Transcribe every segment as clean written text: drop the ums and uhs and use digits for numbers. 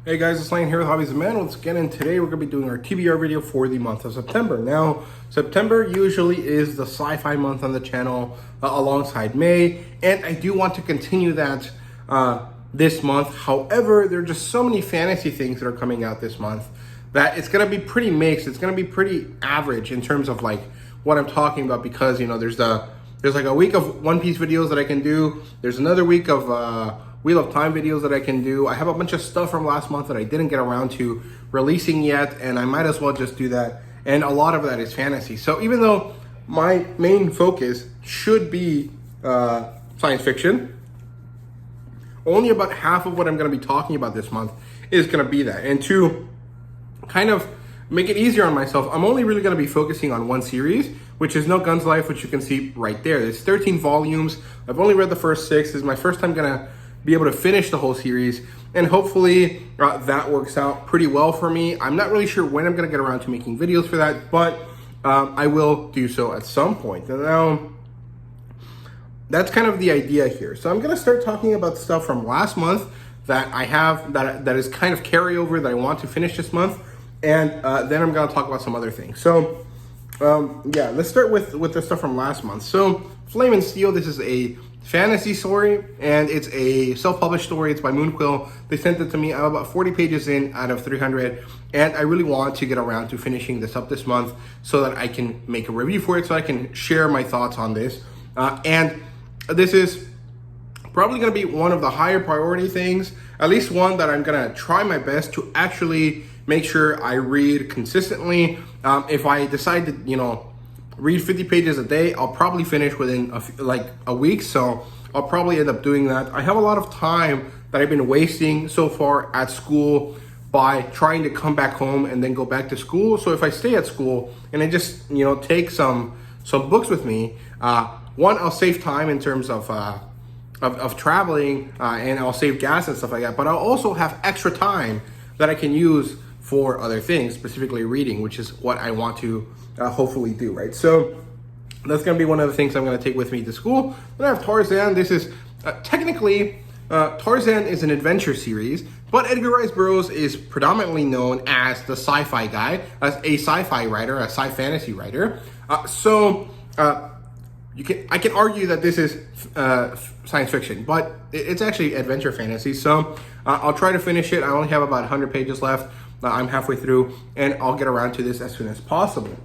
Hey guys, it's Lane here with HobbiesofaMan once again, and today we're going to be doing our TBR video for the month of September. Now, September usually is the sci-fi month on the channel alongside May, and I do want to continue that this month. However, there are just so many fantasy things that are coming out this month that it's going to be pretty mixed. It's going to be pretty average in terms of like what I'm talking about, because you know there's like a week of One Piece videos that I can do. There's another week of Wheel of Time videos that I can do. I have a bunch of stuff from last month that I didn't get around to releasing yet, and I might as well just do that. And a lot of that is fantasy. So even though my main focus should be science fiction, only about half of what I'm going to be talking about this month is going to be that. And to kind of make it easier on myself, I'm only really going to be focusing on one series, which is No Guns Life, which you can see right there. It's 13 volumes. I've only read the first 6. This is my first time going to be able to finish the whole series, and hopefully that works out pretty well for me. I'm not really sure when I'm going to get around to making videos for that, but I will do so at some point. And now, that's kind of the idea here. So I'm going to start talking about stuff from last month that I have, that is kind of carryover that I want to finish this month, and then I'm going to talk about some other things. So yeah, let's start with the stuff from last month. So Flame and Steel, this is a fantasy story, and it's a self-published story. It's by Moonquill. They sent it to me. I'm about 40 pages in out of 300, and I really want to get around to finishing this up this month so that I can make a review for it, so I can share my thoughts on this. And this is probably going to be one of the higher priority things, at least one that I'm going to try my best to actually make sure I read consistently. If I decide to, you know, read 50 pages a day, I'll probably finish within a week, so I'll probably end up doing that. I have a lot of time that I've been wasting so far at school by trying to come back home and then go back to school. So if I stay at school and I just, you know, take some books with me, one, I'll save time in terms of traveling, and I'll save gas and stuff like that, but I'll also have extra time that I can use for other things, specifically reading, which is what I want to hopefully do, right? So that's going to be one of the things I'm going to take with me to school. Then I have Tarzan. This is technically, Tarzan is an adventure series, but Edgar Rice Burroughs is predominantly known as the sci-fi guy, as a sci-fi writer, a sci-fantasy writer. I can argue that this is science fiction, but it's actually adventure fantasy. So I'll try to finish it. I only have about 100 pages left. I'm halfway through, and I'll get around to this as soon as possible.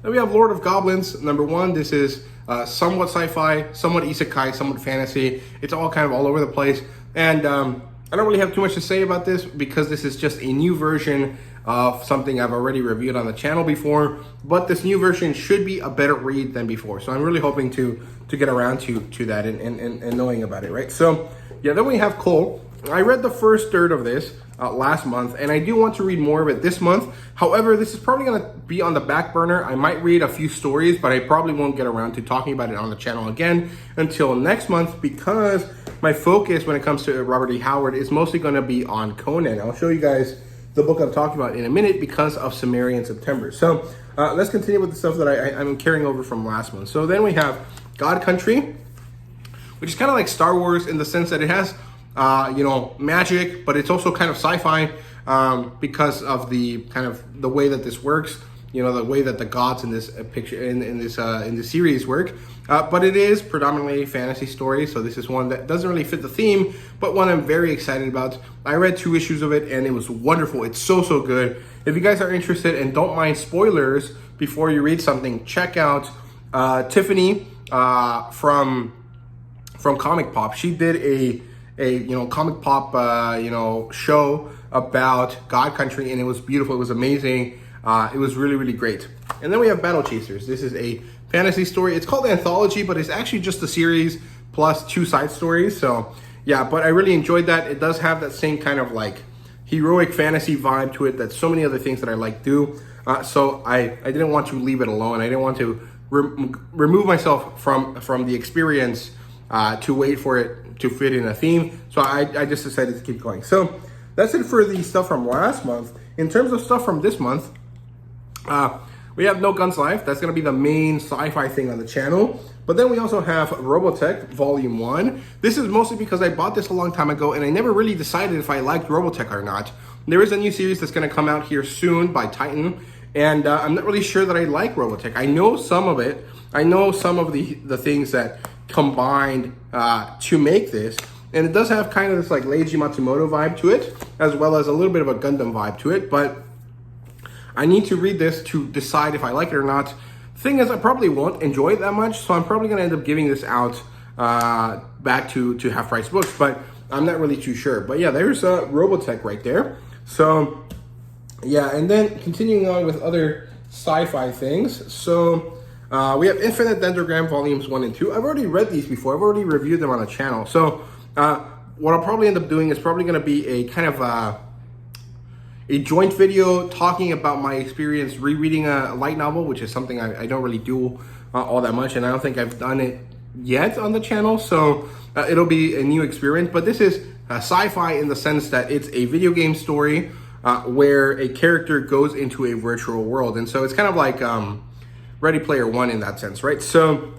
Then we have Lord of Goblins, #1. This is somewhat sci-fi, somewhat isekai, somewhat fantasy. It's all kind of all over the place. And I don't really have too much to say about this because this is just a new version of something I've already reviewed on the channel before. But this new version should be a better read than before. So I'm really hoping to get around to that and knowing about it, right? So yeah, then we have Cole. I read the first third of this last month, and I do want to read more of it this month. However, this is probably going to be on the back burner. I might read a few stories, but I probably won't get around to talking about it on the channel again until next month, because my focus when it comes to Robert E. Howard is mostly going to be on Conan. I'll show you guys the book I'm talking about in a minute because of Samaria in September. So let's continue with the stuff that I'm carrying over from last month. So then we have God Country, which is kind of like Star Wars in the sense that it has you know, magic, but it's also kind of sci-fi because of the kind of the way that this works. You know, the way that the gods in this picture in this series work. But it is predominantly a fantasy story, so this is one that doesn't really fit the theme, but one I'm very excited about. I read 2 issues of it, and it was wonderful. It's so good. If you guys are interested and don't mind spoilers before you read something, check out Tiffany from Comic Pop. She did a you know, Comic Pop you know, show about God Country, and it was beautiful. It was amazing. It was really great. And then we have Battle Chasers. This is a fantasy story. It's called Anthology, but it's actually just a series plus 2 side stories. So yeah, but I really enjoyed that. It does have that same kind of like heroic fantasy vibe to it that so many other things that I like do. So I didn't want to leave it alone. I didn't want to remove myself from the experience to wait for it to fit in a theme. So I just decided to keep going. So that's it for the stuff from last month. In terms of stuff from this month, we have No Guns Life. That's going to be the main sci-fi thing on the channel. But then we also have Robotech Volume 1. This is mostly because I bought this a long time ago and I never really decided if I liked Robotech or not. There is a new series that's going to come out here soon by Titan, and I'm not really sure that I like Robotech. I know some of it. I know some of the things that combined to make this, and it does have kind of this like Leiji Matsumoto vibe to it, as well as a little bit of a Gundam vibe to it, but I need to read this to decide if I like it or not. Thing is, I probably won't enjoy it that much, so I'm probably going to end up giving this out back to Half Price Books, but I'm not really too sure. But yeah, there's Robotech right there. So yeah, and then continuing on with other sci-fi things. So we have Infinite Dendrogram Volumes 1 and 2. I've already read these before. I've already reviewed them on the channel. So what I'll probably end up doing is probably going to be a kind of a joint video talking about my experience rereading a light novel, which is something I don't really do all that much, and I don't think I've done it yet on the channel, so it'll be a new experience. But this is sci-fi in the sense that it's a video game story where a character goes into a virtual world, and so it's kind of like Ready Player One in that sense, right? So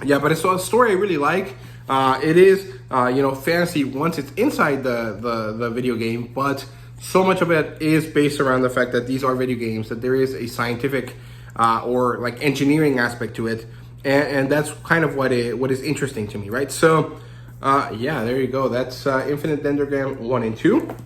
yeah, but it's a story I really like. It is fantasy once it's inside the video game, but so much of it is based around the fact that these are video games, that there is a scientific or like engineering aspect to it, and that's kind of what is interesting to me, right? So yeah, there you go. That's Infinite Dendrogram 1 and 2.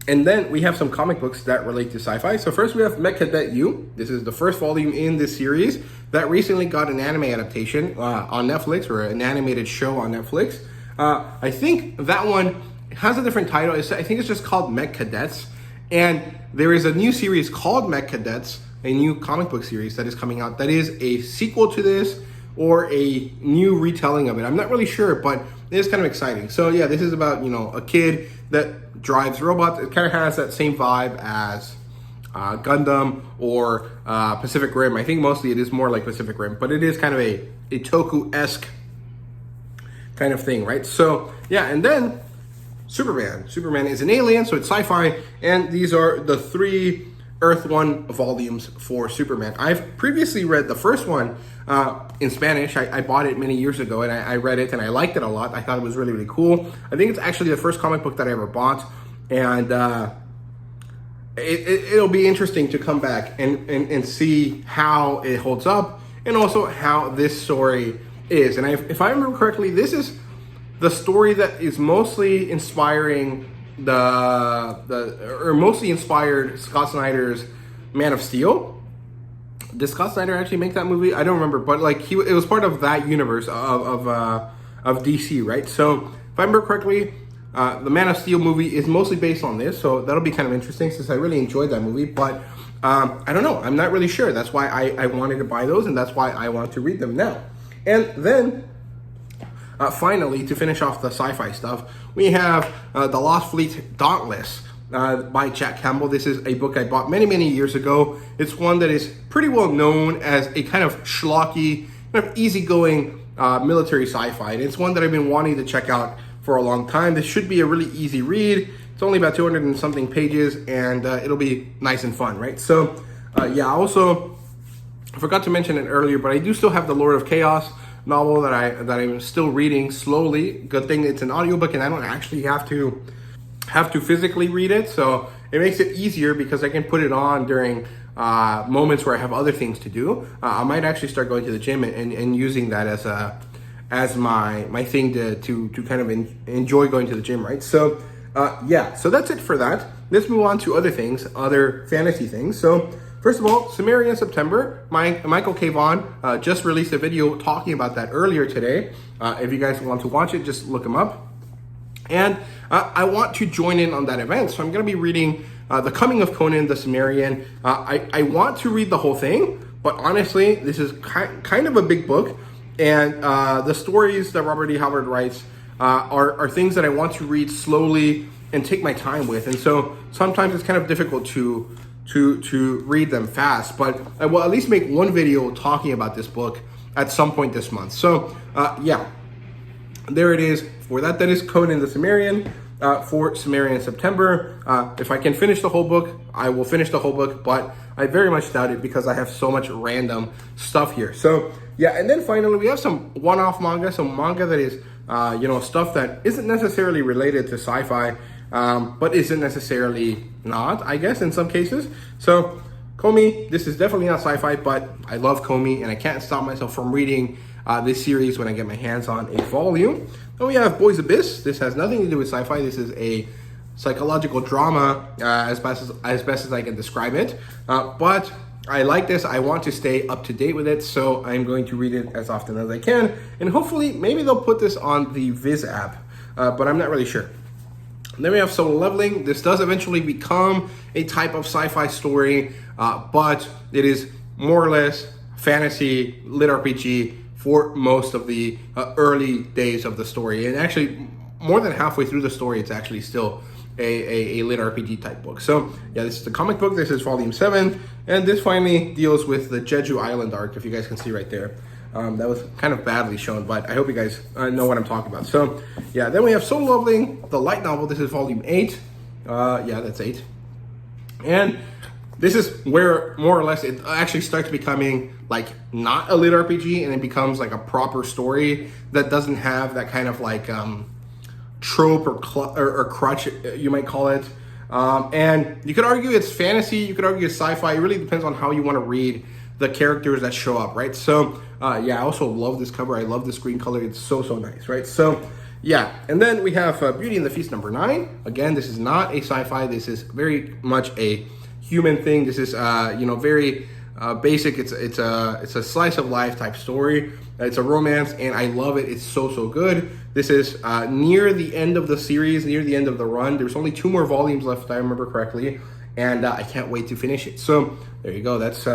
And then we have some comic books that relate to sci-fi. So first we have Mecha Cadet U. This is the first volume in this series that recently got an anime adaptation on Netflix, or an animated show on Netflix. I think that one has a different title. I think it's just called Mecha Cadets. And there is a new series called Mecha Cadets, a new comic book series that is coming out that is a sequel to this or a new retelling of it. I'm not really sure, but it is kind of exciting. So yeah, this is about, a kid that drives robots. It kind of has that same vibe as Gundam or Pacific Rim. I think mostly it is more like Pacific Rim, but it is kind of a Toku-esque kind of thing, right? So yeah, and then Superman. Superman is an alien, so it's sci-fi, and these are the 3 Earth 1 volumes for Superman. I've previously read the first one in Spanish. I bought it many years ago, and I read it, and I liked it a lot. I thought it was really, really cool. I think it's actually the first comic book that I ever bought, and it'll be interesting to come back and see how it holds up, and also how this story is. And if I remember correctly, this is the story that is mostly inspiring mostly inspired Scott Snyder's Man of Steel. Did Scott Snyder actually make that movie? I don't remember, but like it was part of that universe of DC, right? So if I remember correctly, the Man of Steel movie is mostly based on this, so that'll be kind of interesting since I really enjoyed that movie. But I don't know, I'm not really sure. That's why I wanted to buy those, and that's why I want to read them now. And then finally, to finish off the sci-fi stuff, we have The Lost Fleet Dauntless by Jack Campbell. This is a book I bought many, many years ago. It's one that is pretty well known as a kind of schlocky, kind of easygoing military sci-fi. And it's one that I've been wanting to check out for a long time. This should be a really easy read. It's only about 200 and something pages, and it'll be nice and fun, right? So yeah, also, I forgot to mention it earlier, but I do still have the Lord of Chaos novel that I'm still reading slowly. Good thing it's an audiobook and I don't actually have to physically read it, so it makes it easier because I can put it on during moments where I have other things to do. I might actually start going to the gym and using that as my thing to kind of enjoy going to the gym, right? So yeah, so that's it for that. Let's move on to other things, other fantasy things. So first of all, Samaria in September. Michael K. Vaughn just released a video talking about that earlier today. If you guys want to watch it, just look him up. And I want to join in on that event, so I'm going to be reading The Coming of Conan the Sumerian. I want to read the whole thing, but honestly, this is kind of a big book, and the stories that Robert E. Howard writes are things that I want to read slowly and take my time with, and so sometimes it's kind of difficult to read them fast, but I will at least make one video talking about this book at some point this month. So yeah, there it is for that. That is Conan the Sumerian. for Samaria in September. If I can finish the whole book, I will finish the whole book, but I very much doubt it because I have so much random stuff here. So yeah, and then finally we have some one-off manga, some manga that is, stuff that isn't necessarily related to sci-fi, but isn't necessarily not, I guess, in some cases. So Komi, this is definitely not sci-fi, but I love Komi, and I can't stop myself from reading this series when I get my hands on a volume. Then we have Boys Abyss. This has nothing to do with sci-fi. This is a psychological drama, as best as I can describe it. But I like this. I want to stay up to date with it, so I'm going to read it as often as I can. And hopefully, maybe they'll put this on the Viz app, but I'm not really sure. And then we have Solo Leveling. This does eventually become a type of sci-fi story, but it is more or less fantasy, lit RPG for most of the early days of the story. And actually, more than halfway through the story, it's actually still a lit RPG type book. So yeah, this is the comic book. This is volume 7. And this finally deals with the Jeju Island arc, if you guys can see right there. That was kind of badly shown, but I hope you guys know what I'm talking about. So yeah, then we have Solo Leveling, the light novel. This is volume 8. Yeah, that's 8. And this is where more or less it actually starts becoming like not a lit RPG, and it becomes like a proper story that doesn't have that kind of like trope or crutch, you might call it. And you could argue it's fantasy, you could argue it's sci-fi. It really depends on how you want to read the characters that show up, right? So yeah, I also love this cover. I love this green color. It's so nice, right? So yeah, and then we have Beauty and the Feast number 9. Again, this is not a sci-fi. This is very much a human thing. This is very basic. It's a slice of life type story. It's a romance, and I love it. It's so good. This is near the end of the series, near the end of the run. There's only 2 more volumes left, if I remember correctly, and I can't wait to finish it. So there you go. That's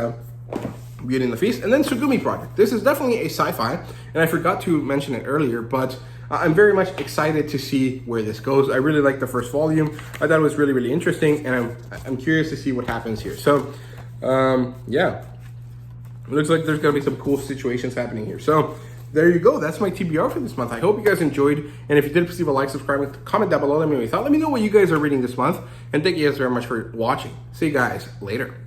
Beauty and the Feast. And then Tsugumi Project. This is definitely a sci-fi, and I forgot to mention it earlier, but I'm very much excited to see where this goes. I really like the first volume. I thought it was really interesting, and I'm curious to see what happens here. So yeah, it looks like there's gonna be some cool situations happening here. So there you go. That's my TBR for this month. I hope you guys enjoyed, and if you did, please leave a like, subscribe, comment down below. Let me know what you thought. Let me know what you guys are reading this month, and thank you guys very much for watching. See you guys later.